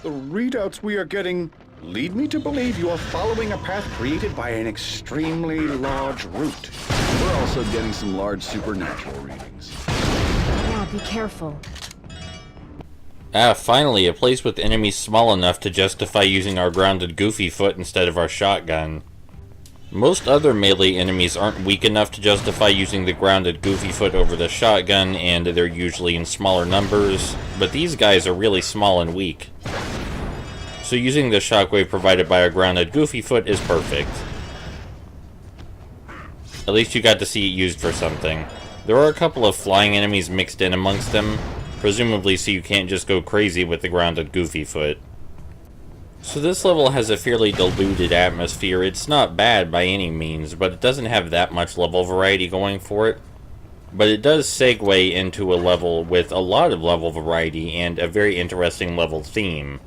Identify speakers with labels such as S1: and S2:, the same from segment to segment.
S1: The readouts we are getting lead me to believe you are following a path created by an extremely large root.
S2: We're also getting some large supernatural readings.
S3: Yeah, be careful.
S4: Finally, a place with enemies small enough to justify using our grounded Goofy Foot instead of our shotgun. Most other melee enemies aren't weak enough to justify using the grounded Goofy Foot over the shotgun, and they're usually in smaller numbers, but these guys are really small and weak. So using the shockwave provided by our grounded Goofy Foot is perfect. At least you got to see it used for something. There are a couple of flying enemies mixed in amongst them, presumably so you can't just go crazy with the grounded Goofy Foot. So this level has a fairly diluted atmosphere. It's not bad by any means, but it doesn't have that much level variety going for it. But it does segue into a level with a lot of level variety and a very interesting level theme.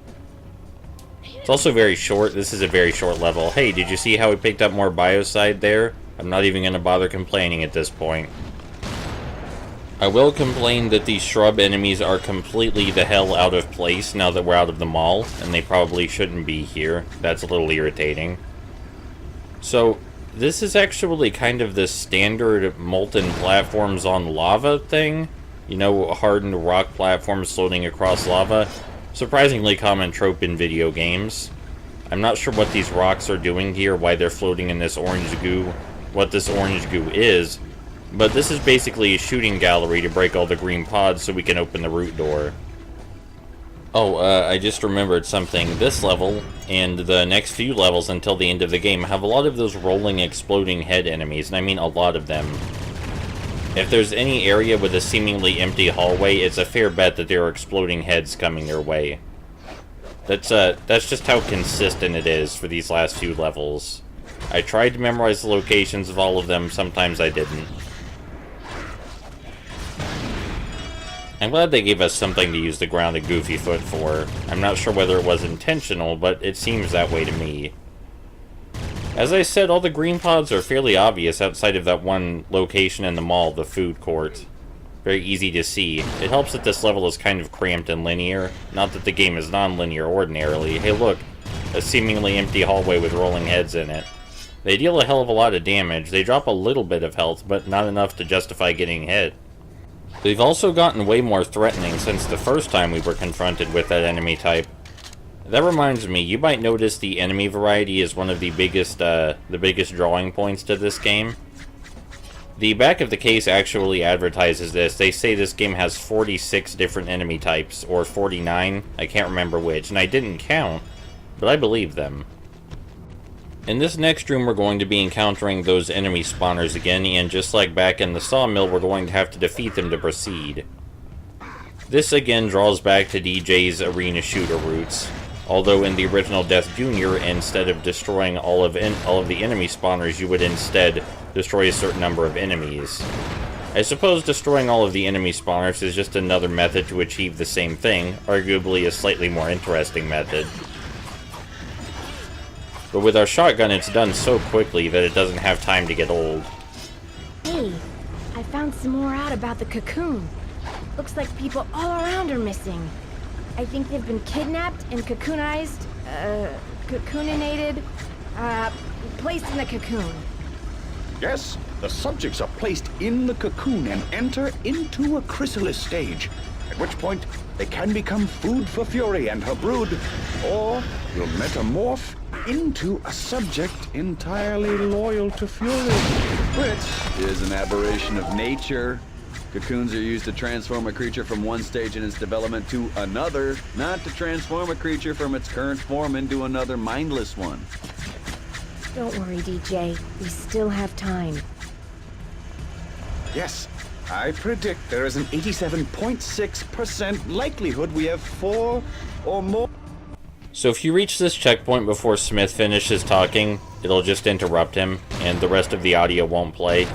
S4: It's also very short. This is a very short level. Hey, did you see how we picked up more biocide there? I'm not even going to bother complaining at this point. I will complain that these shrub enemies are completely the hell out of place now that we're out of the mall, and they probably shouldn't be here. That's a little irritating. So, this is actually kind of the standard molten platforms on lava thing. You know, hardened rock platforms floating across lava. Surprisingly common trope in video games. I'm not sure what these rocks are doing here, why they're floating in this orange goo, what this orange goo is. But this is basically a shooting gallery to break all the green pods so we can open the root door. Oh, I just remembered something. This level, and the next few levels until the end of the game, have a lot of those rolling, exploding head enemies, and I mean a lot of them. If there's any area with a seemingly empty hallway, it's a fair bet that there are exploding heads coming your way. That's just how consistent it is for these last few levels. I tried to memorize the locations of all of them, sometimes I didn't. I'm glad they gave us something to use the grounded Goofy Foot for. I'm not sure whether it was intentional, but it seems that way to me. As I said, all the green pods are fairly obvious outside of that one location in the mall, the food court. Very easy to see. It helps that this level is kind of cramped and linear. Not that the game is non-linear ordinarily. Hey look, a seemingly empty hallway with rolling heads in it. They deal a hell of a lot of damage. They drop a little bit of health, but not enough to justify getting hit. They've also gotten way more threatening since the first time we were confronted with that enemy type. That reminds me, you might notice the enemy variety is one of the biggest drawing points to this game. The back of the case actually advertises this. They say this game has 46 different enemy types, or 49, I can't remember which, and I didn't count, but I believe them. In this next room, we're going to be encountering those enemy spawners again, and just like back in the sawmill, we're going to have to defeat them to proceed. This again draws back to DJ's arena shooter roots, although in the original Death Jr., instead of destroying all of the enemy spawners, you would instead destroy a certain number of enemies. I suppose destroying all of the enemy spawners is just another method to achieve the same thing, arguably a slightly more interesting method. But with our shotgun, it's done so quickly that it doesn't have time to get old.
S3: Hey, I found some more out about the cocoon. Looks like people all around are missing. I think they've been kidnapped and cocoonized, placed in the cocoon.
S1: Yes, the subjects are placed in the cocoon and enter into a chrysalis stage, at which point they can become food for Fury and her brood, or will metamorph into a subject entirely loyal to Fury.
S2: Which is an aberration of nature. Cocoons are used to transform a creature from one stage in its development to another, not to transform a creature from its current form into another mindless one.
S3: Don't worry, DJ. We still have time.
S1: Yes, I predict there is an 87.6% likelihood we have 4 or more.
S4: So if you reach this checkpoint before Smith finishes talking, it'll just interrupt him, and the rest of the audio won't play.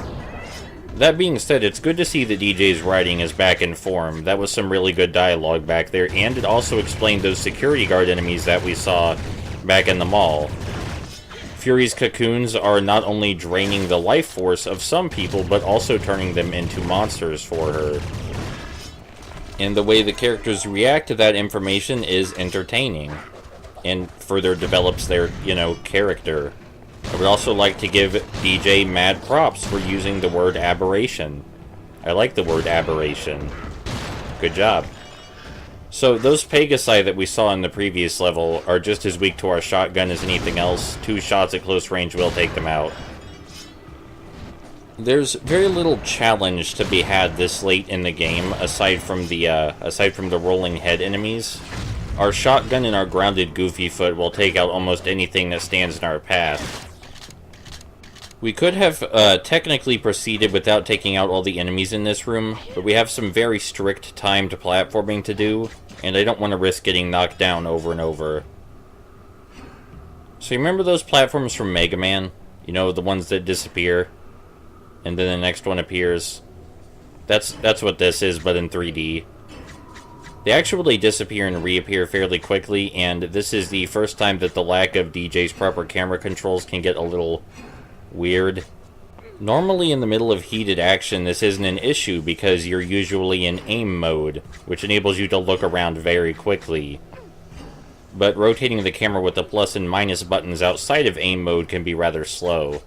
S4: That being said, it's good to see that DJ's writing is back in form. That was some really good dialogue back there, and it also explained those security guard enemies that we saw back in the mall. Fury's cocoons are not only draining the life force of some people, but also turning them into monsters for her. And the way the characters react to that information is entertaining. And further develops their, character. I would also like to give DJ mad props for using the word aberration. I like the word aberration. Good job. So those Pegasi that we saw in the previous level are just as weak to our shotgun as anything else. 2 shots at close range will take them out. There's very little challenge to be had this late in the game, aside from the rolling head enemies. Our shotgun and our grounded Goofy Foot will take out almost anything that stands in our path. We could have technically proceeded without taking out all the enemies in this room, but we have some very strict timed platforming to do, and I don't want to risk getting knocked down over and over. So you remember those platforms from Mega Man? You know, the ones that disappear, and then the next one appears? That's what this is, but in 3D. They actually disappear and reappear fairly quickly, and this is the first time that the lack of DJ's proper camera controls can get a little weird. Normally in the middle of heated action, this isn't an issue because you're usually in aim mode, which enables you to look around very quickly. But rotating the camera with the plus and minus buttons outside of aim mode can be rather slow.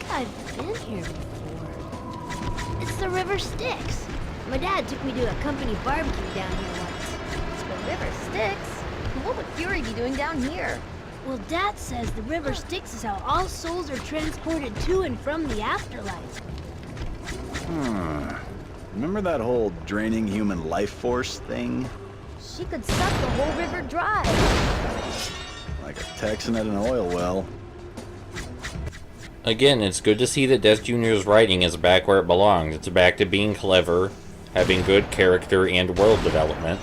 S5: I've been here before. It's the River Styx. My dad took me to a company barbecue down here once.
S6: The River Styx? What would Fury be doing down here?
S5: Well, Dad says the River Styx is how all souls are transported to and from the afterlife.
S7: Remember that whole draining human life force thing?
S6: She could suck the whole river dry.
S7: Like a Texan at an oil well.
S4: Again, it's good to see that Death Jr.'s writing is back where it belongs. It's back to being clever, having good character and world development.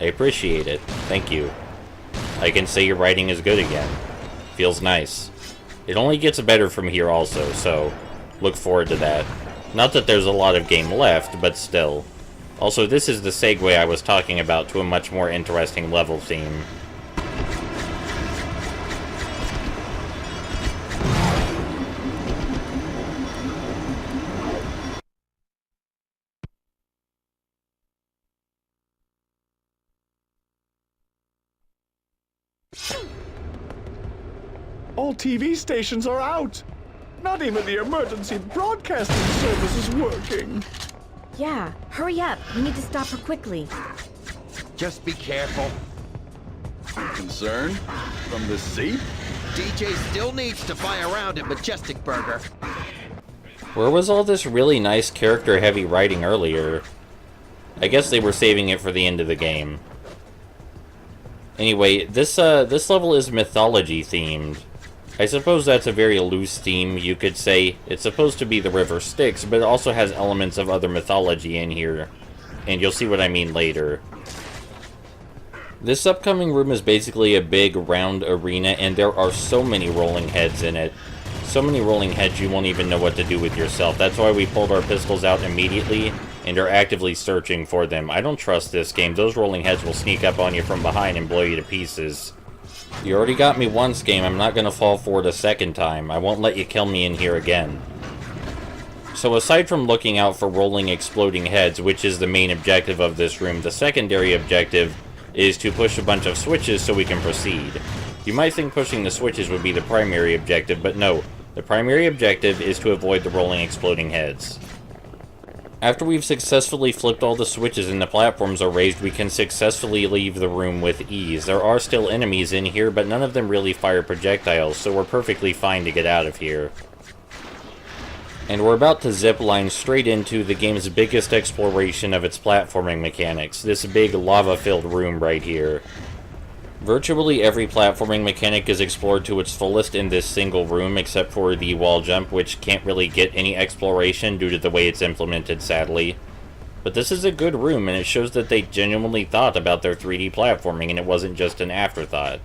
S4: I appreciate it. Thank you. I can say your writing is good again. Feels nice. It only gets better from here also, so look forward to that. Not that there's a lot of game left, but still. Also, this is the segue I was talking about to a much more interesting level theme.
S1: All TV stations are out. Not even the emergency broadcasting service is working.
S3: Yeah, hurry up. We need to stop her quickly.
S8: Just be careful.
S2: Concern? From the seat?
S8: DJ still needs to fly around at Majestic Burger.
S4: Where was all this really nice character-heavy writing earlier? I guess they were saving it for the end of the game. Anyway, this level is mythology-themed. I suppose that's a very loose theme, you could say. It's supposed to be the River Styx, but it also has elements of other mythology in here. And you'll see what I mean later. This upcoming room is basically a big, round arena, and there are so many rolling heads in it. So many rolling heads you won't even know what to do with yourself. That's why we pulled our pistols out immediately, and are actively searching for them. I don't trust this game. Those rolling heads will sneak up on you from behind and blow you to pieces. You already got me once, game. I'm not gonna fall for it a second time. I won't let you kill me in here again. So aside from looking out for rolling, exploding heads, which is the main objective of this room, the secondary objective is to push a bunch of switches so we can proceed. You might think pushing the switches would be the primary objective, but no. The primary objective is to avoid the rolling, exploding heads. After we've successfully flipped all the switches and the platforms are raised, we can successfully leave the room with ease. There are still enemies in here, but none of them really fire projectiles, so we're perfectly fine to get out of here. And we're about to zip line straight into the game's biggest exploration of its platforming mechanics, this big lava-filled room right here. Virtually every platforming mechanic is explored to its fullest in this single room, except for the wall jump, which can't really get any exploration due to the way it's implemented, sadly. But this is a good room, and it shows that they genuinely thought about their 3D platforming, and it wasn't just an afterthought.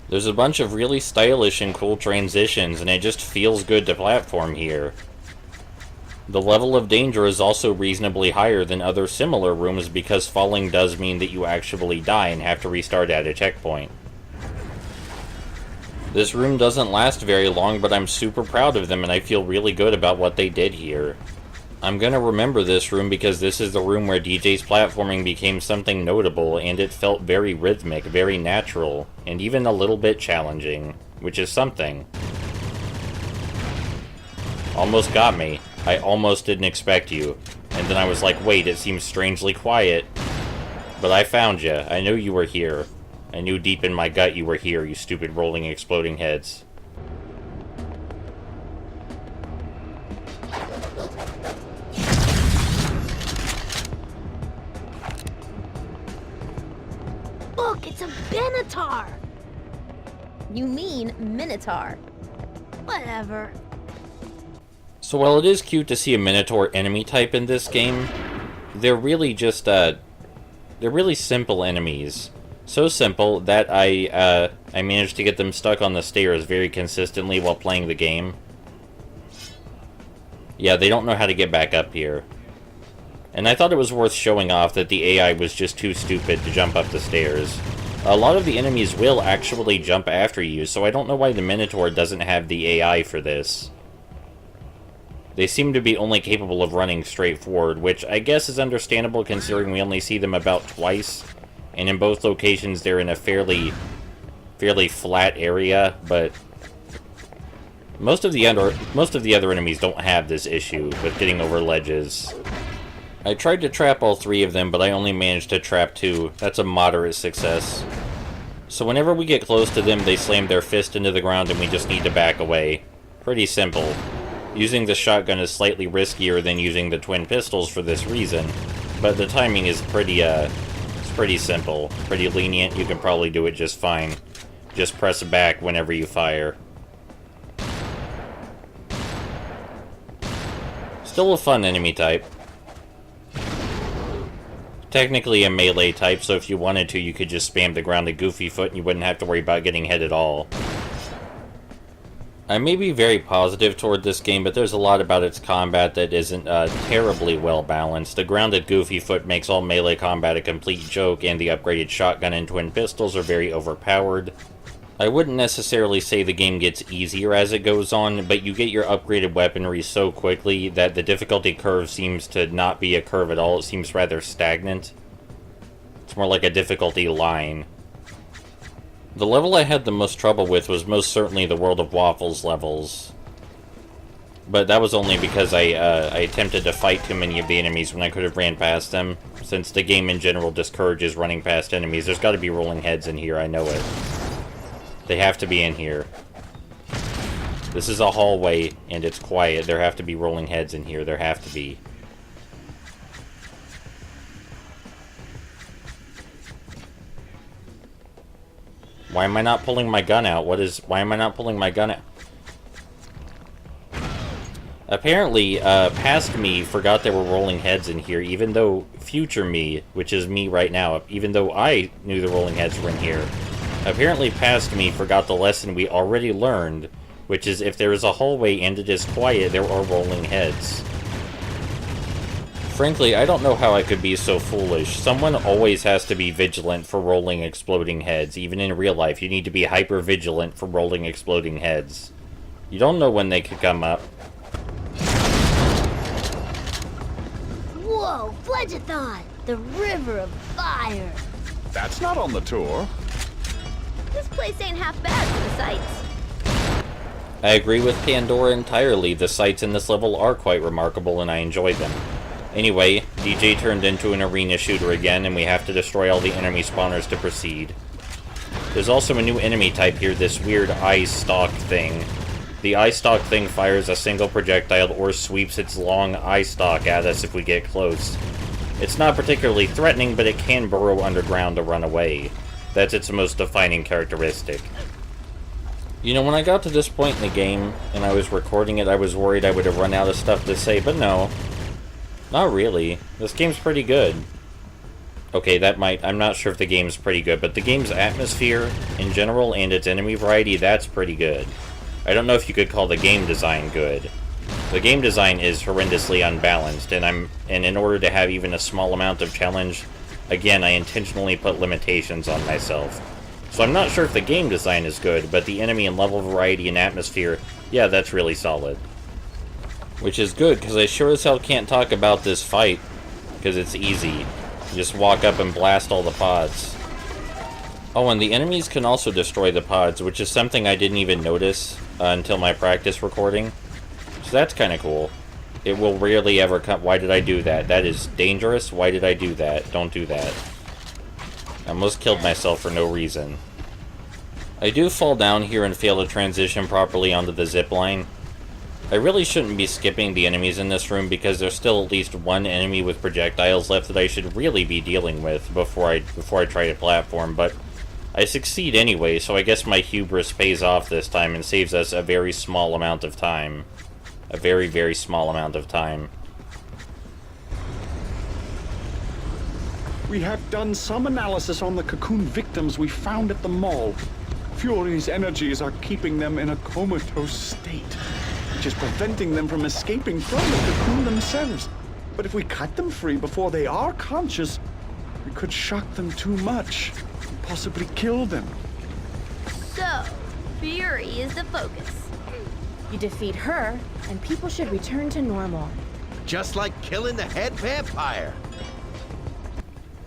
S4: There's a bunch of really stylish and cool transitions, and it just feels good to platform here. The level of danger is also reasonably higher than other similar rooms because falling does mean that you actually die and have to restart at a checkpoint. This room doesn't last very long, but I'm super proud of them and I feel really good about what they did here. I'm gonna remember this room because this is the room where DJ's platforming became something notable, and it felt very rhythmic, very natural, and even a little bit challenging, which is something. Almost got me. I almost didn't expect you. And then I was like, wait, it seems strangely quiet. But I found you. I knew you were here. I knew deep in my gut you were here, you stupid rolling exploding heads.
S5: Look, it's a Benatar!
S6: You mean Minotaur.
S5: Whatever.
S4: So while it is cute to see a Minotaur enemy type in this game, they're really just, they're really simple enemies. So simple that I managed to get them stuck on the stairs very consistently while playing the game. Yeah, they don't know how to get back up here. And I thought it was worth showing off that the AI was just too stupid to jump up the stairs. A lot of the enemies will actually jump after you, so I don't know why the Minotaur doesn't have the AI for this. They seem to be only capable of running straight forward, which I guess is understandable considering we only see them about twice, and in both locations they're in a fairly flat area, but most of the other enemies don't have this issue with getting over ledges. I tried to trap all 3 of them, but I only managed to trap 2. That's a moderate success. So whenever we get close to them, they slam their fist into the ground and we just need to back away. Pretty simple. Using the shotgun is slightly riskier than using the twin pistols for this reason, but the timing is it's pretty simple, pretty lenient. You can probably do it just fine. Just press back whenever you fire. Still a fun enemy type. Technically a melee type, so if you wanted to, you could just spam the grounded Goofy foot and you wouldn't have to worry about getting hit at all. I may be very positive toward this game, but there's a lot about its combat that isn't terribly well balanced. The grounded Goofy foot makes all melee combat a complete joke, and the upgraded shotgun and twin pistols are very overpowered. I wouldn't necessarily say the game gets easier as it goes on, but you get your upgraded weaponry so quickly that the difficulty curve seems to not be a curve at all. It seems rather stagnant. It's more like a difficulty line. The level I had the most trouble with was most certainly the World of Waffles levels. But that was only because I attempted to fight too many of the enemies when I could have ran past them. Since the game in general discourages running past enemies, there's got to be rolling heads in here, I know it. They have to be in here. This is a hallway, and it's quiet. There have to be rolling heads in here. There have to be. Why am I not pulling my gun out? Why am I not pulling my gun out? Apparently, past me forgot there were rolling heads in here, even though future me, which is me right now, even though I knew the rolling heads were in here. Apparently past me forgot the lesson we already learned, which is if there is a hallway and it is quiet, there are rolling heads. Frankly, I don't know how I could be so foolish. Someone always has to be vigilant for rolling exploding heads. Even in real life, you need to be hyper-vigilant for rolling exploding heads. You don't know when they could come up.
S5: Whoa, Fledgathon! The River of Fire!
S1: That's not on the tour.
S6: This place ain't half bad for the sights.
S4: I agree with Pandora entirely. The sights in this level are quite remarkable and I enjoy them. Anyway, DJ turned into an arena shooter again, and we have to destroy all the enemy spawners to proceed. There's also a new enemy type here, this weird eye stalk thing. The eye stalk thing fires a single projectile or sweeps its long eye stalk at us if we get close. It's not particularly threatening, but it can burrow underground to run away. That's its most defining characteristic. You know, when I got to this point in the game, and I was recording it, I was worried I would have run out of stuff to say, but no. Not really. This game's pretty good. Okay, I'm not sure if the game's pretty good, but the game's atmosphere, in general, and its enemy variety, that's pretty good. I don't know if you could call the game design good. The game design is horrendously unbalanced, and in order to have even a small amount of challenge, again, I intentionally put limitations on myself. So I'm not sure if the game design is good, but the enemy and level variety and atmosphere, yeah, that's really solid. Which is good, because I sure as hell can't talk about this fight, because it's easy. You just walk up and blast all the pods. Oh, and the enemies can also destroy the pods, which is something I didn't even notice until my practice recording. So that's kind of cool. It will rarely ever come. Why did I do that? That is dangerous. Why did I do that? Don't do that. I almost killed myself for no reason. I do fall down here and fail to transition properly onto the zip line. I really shouldn't be skipping the enemies in this room because there's still at least one enemy with projectiles left that I should really be dealing with before I try to platform, but I succeed anyway, so I guess my hubris pays off this time and saves us a very small amount of time. A very, very small amount of time.
S1: We have done some analysis on the cocoon victims we found at the mall. Fury's energies are keeping them in a comatose state, which is preventing them from escaping from the cocoon themselves. But if we cut them free before they are conscious, we could shock them too much and possibly kill them.
S6: So, Fury is the focus.
S3: You defeat her, and people should return to normal.
S8: Just like killing the head vampire.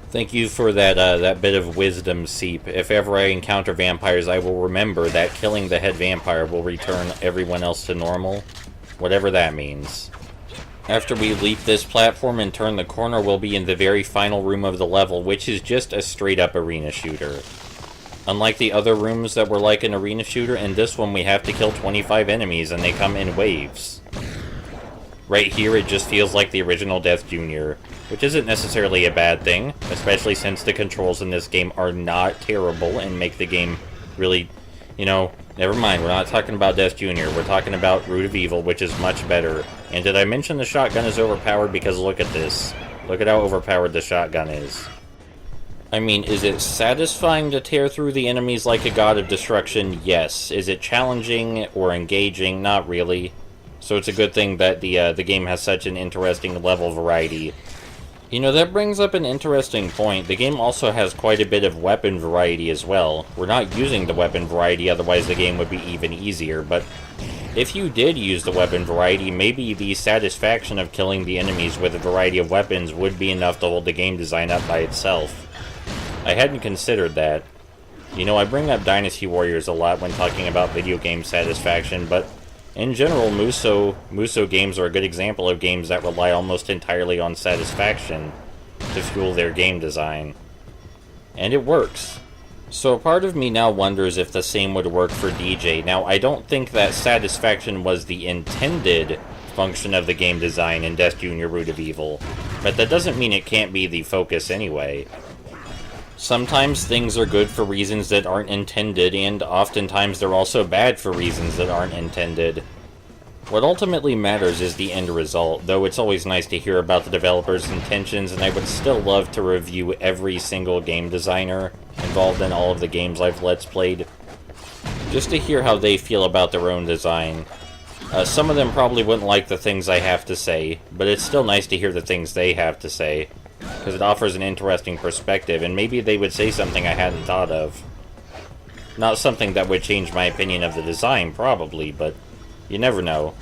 S4: Thank you for that bit of wisdom, Seep. If ever I encounter vampires, I will remember that killing the head vampire will return everyone else to normal. Whatever that means. After we leap this platform and turn the corner, we'll be in the very final room of the level, which is just a straight-up arena shooter. Unlike the other rooms that were like an arena shooter, in this one we have to kill 25 enemies, and they come in waves. Right here, it just feels like the original Death Jr., which isn't necessarily a bad thing, especially since the controls in this game are not terrible and make the game really, you know, never mind, we're not talking about Death Jr., we're talking about Root of Evil, which is much better. And did I mention the shotgun is overpowered? Because look at this. Look at how overpowered the shotgun is. I mean, is it satisfying to tear through the enemies like a god of destruction? Yes. Is it challenging or engaging? Not really. So it's a good thing that the game has such an interesting level variety. You know, that brings up an interesting point. The game also has quite a bit of weapon variety as well. We're not using the weapon variety, otherwise the game would be even easier, but if you did use the weapon variety, maybe the satisfaction of killing the enemies with a variety of weapons would be enough to hold the game design up by itself. I hadn't considered that. You know, I bring up Dynasty Warriors a lot when talking about video game satisfaction, but in general, Muso games are a good example of games that rely almost entirely on satisfaction to fuel their game design. And it works. So a part of me now wonders if the same would work for DJ. Now, I don't think that satisfaction was the intended function of the game design in Death Jr. Root of Evil, but that doesn't mean it can't be the focus anyway. Sometimes things are good for reasons that aren't intended, and oftentimes they're also bad for reasons that aren't intended. What ultimately matters is the end result, though it's always nice to hear about the developers' intentions, and I would still love to review every single game designer involved in all of the games I've Let's Played, just to hear how they feel about their own design. Some of them probably wouldn't like the things I have to say, but it's still nice to hear the things they have to say, because it offers an interesting perspective, and maybe they would say something I hadn't thought of. Not something that would change my opinion of the design, probably, but you never know.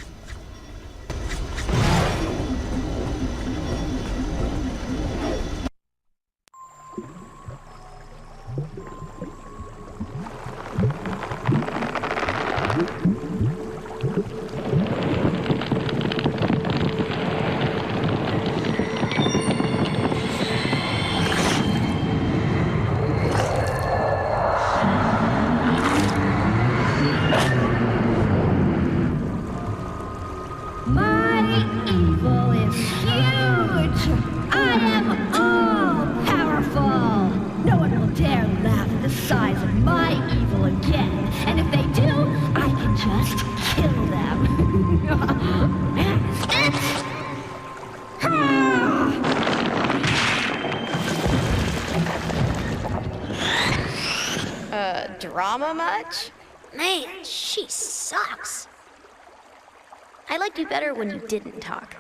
S6: Drama much? Man, she sucks. I liked you better when you didn't talk.